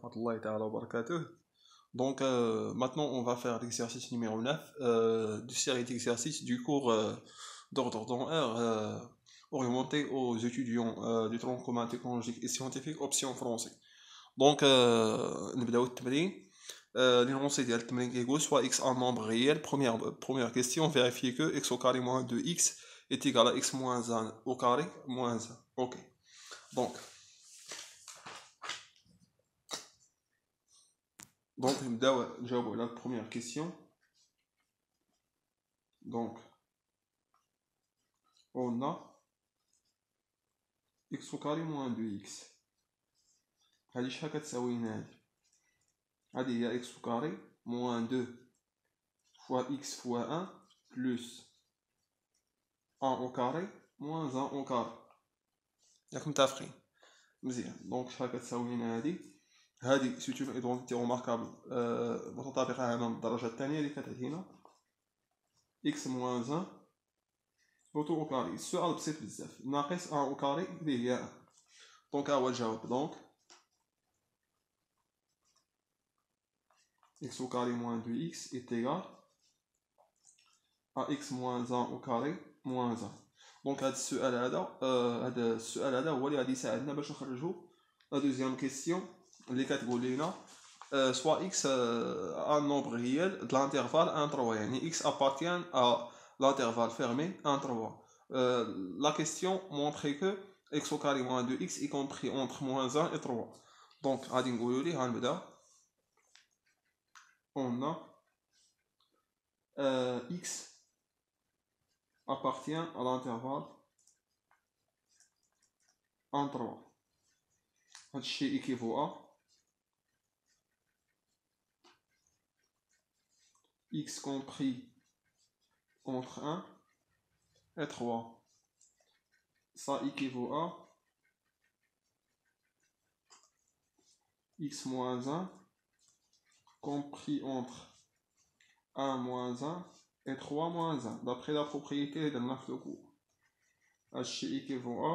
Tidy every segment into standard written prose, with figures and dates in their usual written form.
rahmatullahi ta'ala wa barakatuh. Donc maintenant on va faire l'exercice numéro 9 du série d'exercices du cours d'ordre d'honneur orienté aux étudiants du tronc commun technologique et scientifique option français. Donc نبداو التمرين. l'énoncé ديال التمرين كيقول soit x un nombre réel. Première question, vérifier que x au carré moins 2x est égal à x moins 1 au carré moins 1. Ok. Donc, نجاوبوا على la première question. Donc, on a x au carré moins 2x. هذه شحال كتساوي هنا؟ هذه هي x au carré moins 2 fois x fois 1 plus 1 au carré moins 1 au carré. ياك متفقين؟ مزيان. دونك شحال كتساوي هنا هذه سي اون ايدونتيتي روماركابل متطابقة على الدرجة الثانية اللي كتعطينا x moins 1 روتو au carré. السؤال بسيط بزاف، ناقص 1 au carré اللي هي 1. دونك ها هو الجواب. دونك x au carré moins 2x est égal à x moins 1 au carré moins 1. دونك هذا السؤال هذا هو اللي غادي يساعدنا باش نخرجوا لا دوزيام كيسيون اللي كتقول لينا soit x un nombre réel de l'intervalle 1-3, يعني x appartient à l'intervalle fermé 1-3. La question montrait que x au carré moins 2x y compris entre moins 1 et 3. Donc غادي نقولوا ليه غنبدا on a x appartient à l'intervalle 1-3. هذا الشيء équivaut à x compris entre 1 et 3. Ça équivaut à x moins 1 compris entre 1 moins 1 et 3 moins 1, d'après la propriété de notre cours. H équivaut à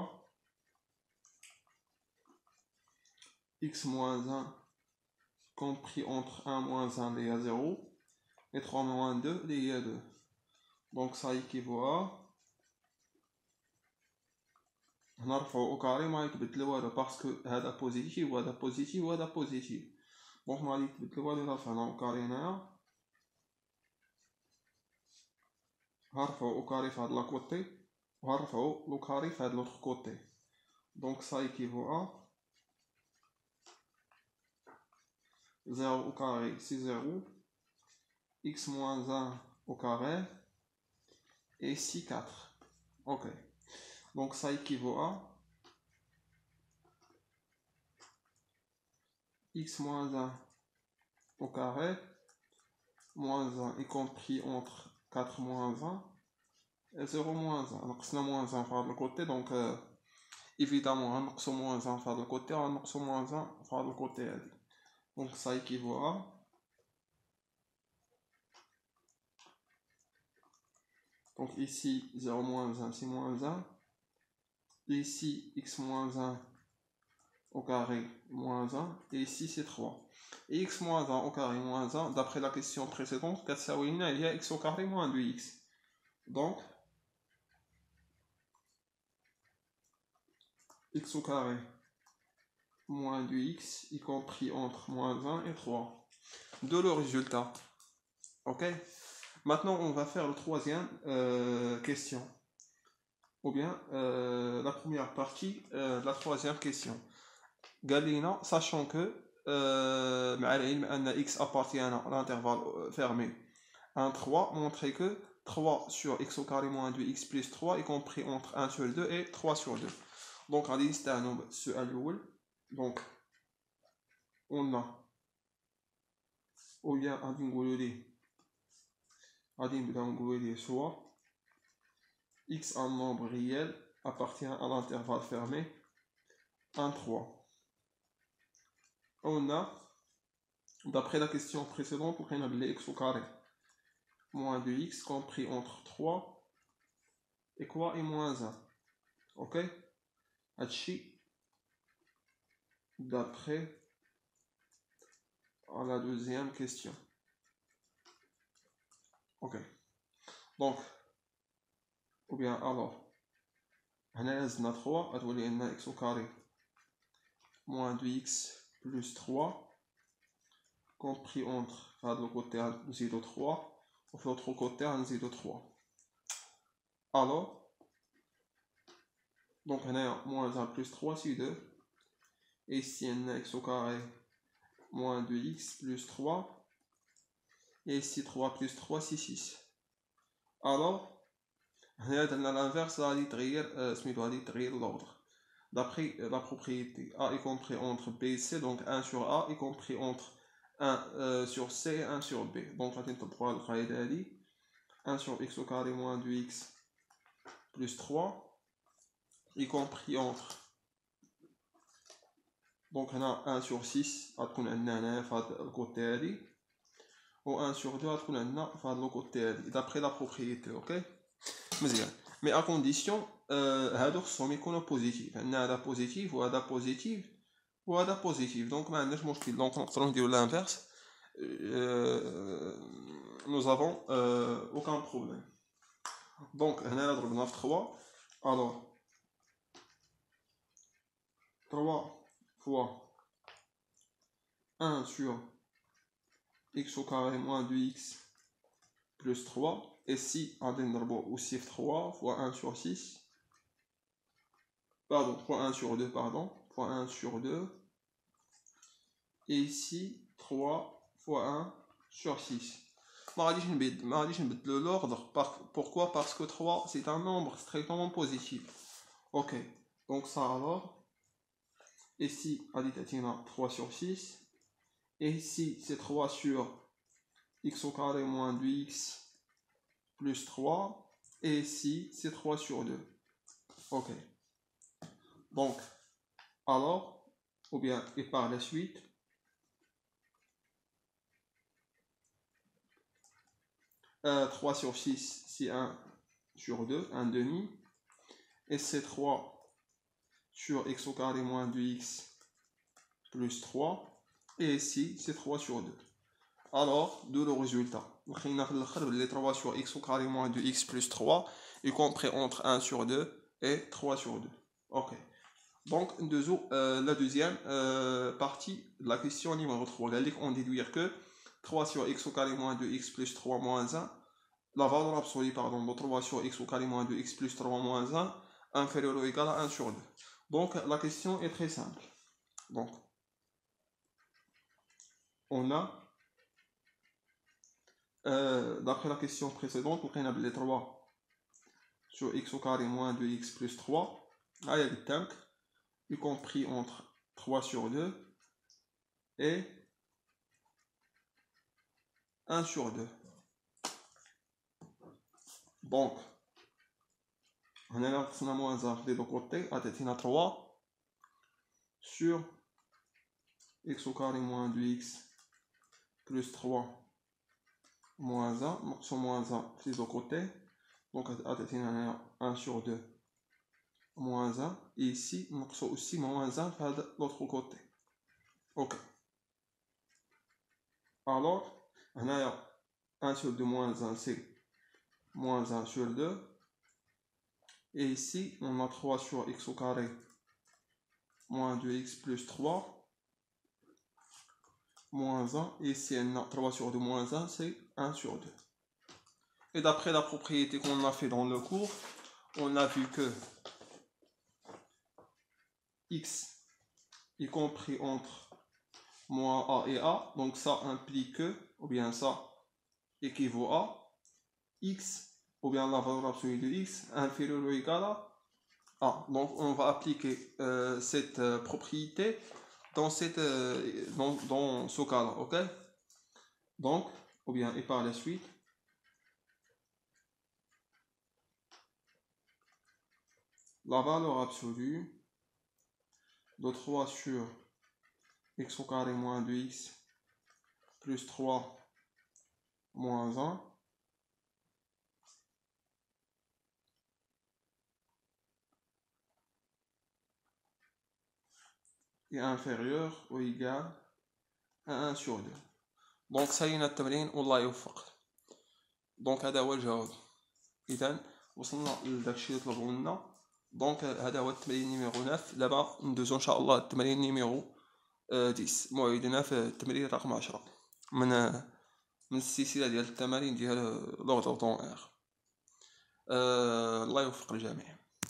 x moins 1 compris entre 1 moins 1 lié à 0 et 3 moins 2 lié à 2. Donc ça équivaut à نرفعو au carré ما يتبدل والو باسكو هذا بوزيتيف وهذا بوزيتيف وهذا بوزيتيف. دونك ما غادي يتبدل والو. رفعنا au carré هنايا، غنرفعو au carré في هاد لاكوتي وغنرفعو au carré في هاد لوطخ كوتي. دونك ça équivaut à 0 au carré c'est 0, x moins 1 au carré et ici 4. Ok. Donc ça équivaut à x moins 1 au carré moins 1 y compris entre 4 moins 1 et 0 moins 1. Donc c'est moins 1 par le côté, donc évidemment on a moins 1 par le côté, on a moins 1 par le côté. Donc ça équivaut à donc ici 0 moins 1 c'est moins 1, ici x moins 1 au carré moins 1 et ici c'est 3. Et x moins 1 au carré moins 1, d'après la question précédente, il y a x au carré moins 2x. Donc x au carré moins 2x y compris entre moins 1 et 3. De le résultat. Ok. Maintenant on va faire la troisième question. Ou bien la première partie de la troisième question. Galina, sachant que x appartient à l'intervalle fermé 1-3, montrer que 3 sur x au carré moins 2x plus 3 est compris entre 1 sur 2 et 3 sur 2. Donc غادي نستعملوا السؤال الأول. Donc on a ou bien غادي نقولوا ليه soit x un nombre réel appartient à l'intervalle fermé 1-3. On a, d'après la question précédente, on a x au carré moins 2x compris entre 3 et quoi et moins 1. Ok. Hachi d'après à la deuxième question. Ok. Donc, ou bien alors, هنا زدنا 3 غتولي لنا x au carré moins 2x plus 3 compris entre le côté 0,3 ou l'autre côté 0,3. Alors, donc on a moins 1 plus 3 c'est 2. Et ici on a x au carré moins 2x plus 3. Et ici 3 plus 3 c'est 6. Alors, on a l'inverse, ça va être l'ordre. D'après la propriété A y compris entre B et C, donc 1 sur A y compris entre 1 sur C et 1 sur B. Donc on va le 1 sur x au carré moins 2x plus 3, y compris entre. Donc on a 1 sur 6, on a le côté ou 1 sur 2, on a le côté d'après la propriété, ok? Mais à condition, هادو خصهم يكونوا بوزيتيف. عندنا هذا بوزيتيف وهذا بوزيتيف وهذا بوزيتيف، دونك ما عندناش مشكل. دونك نقدروا نديروا l'inverse. Nous avons aucun problème. Donc هنا ضربنا في 3. Alors 3 fois 1 sur x au carré moins 2x plus 3. Et si on a aussi 3 fois 1 sur 6. Pardon, fois 1 sur 2, pardon. Fois 1 sur 2. Et ici 3 fois 1 sur 6. L'ordre. Pourquoi? Parce que 3 c'est un nombre strictement positif. Ok, donc ça alors. Ici, on a 3 sur 6. Et ici, c'est 3 sur x au carré moins 2x plus 3. Et ici, c'est 3 sur 2. Ok. Donc, alors, ou bien, et par la suite, euh, 3 sur 6, c'est 1 sur 2, 1 demi. Et c'est 3 sur x au carré moins 2x plus 3. Et ici, c'est 3 sur 2. Alors, d'où le résultat. Les 3 sur x au carré moins 2x plus 3, y compris entre 1 sur 2 et 3 sur 2. Ok. Donc, la deuxième partie de la question numéro 3. On déduit que 3 sur x au carré moins 2x plus 3 moins 1, la valeur absolue pardon, de 3 sur x au carré moins 2x plus 3 moins 1 inférieur ou égal à 1 sur 2. Donc, la question est très simple. Donc, on a, d'après la question précédente, on a les 3 sur x au carré moins 2x plus 3, là il y a des tanks, y compris entre 3 sur 2 et 1 sur 2. Donc, on a là moins 1 des deux côtés, à 3 sur x au carré moins 2x plus 3 moins 1, donc sur moins 1 des deux côtés, donc à 1 sur 2 moins 1, et ici, on a aussi moins 1 de l'autre côté. Ok. Alors, on a 1 sur 2 moins 1, c'est moins 1 sur 2. Et ici, on a 3 sur x au carré moins 2x plus 3 moins 1. Et ici, on a 3 sur 2 moins 1, c'est 1 sur 2. Et d'après la propriété qu'on a fait dans le cours, on a vu que x y compris entre moins a et a, donc ça implique que, ou bien ça équivaut à x, ou bien la valeur absolue de x inférieure ou égale à a. Donc on va appliquer cette propriété dans, dans ce cas-là, ok? Donc, ou bien, et par la suite, la valeur absolue de 3 sur x au carré moins 2x plus 3 moins 1 est inférieur ou égal 1 sur 2. دونك سالينا التمرين والله يوفق. دونك هذا هو الجواب. اذا وصلنا لداكشي اللي طلبوا لنا. دونك هذا هو التمرين نيميرو 9. دابا ندوزو ان شاء الله التمرين نيميرو 10. موعدنا في التمرين رقم 10 من السلسله ديال التمارين ديال لوردر دون ار. الله يوفق الجميع.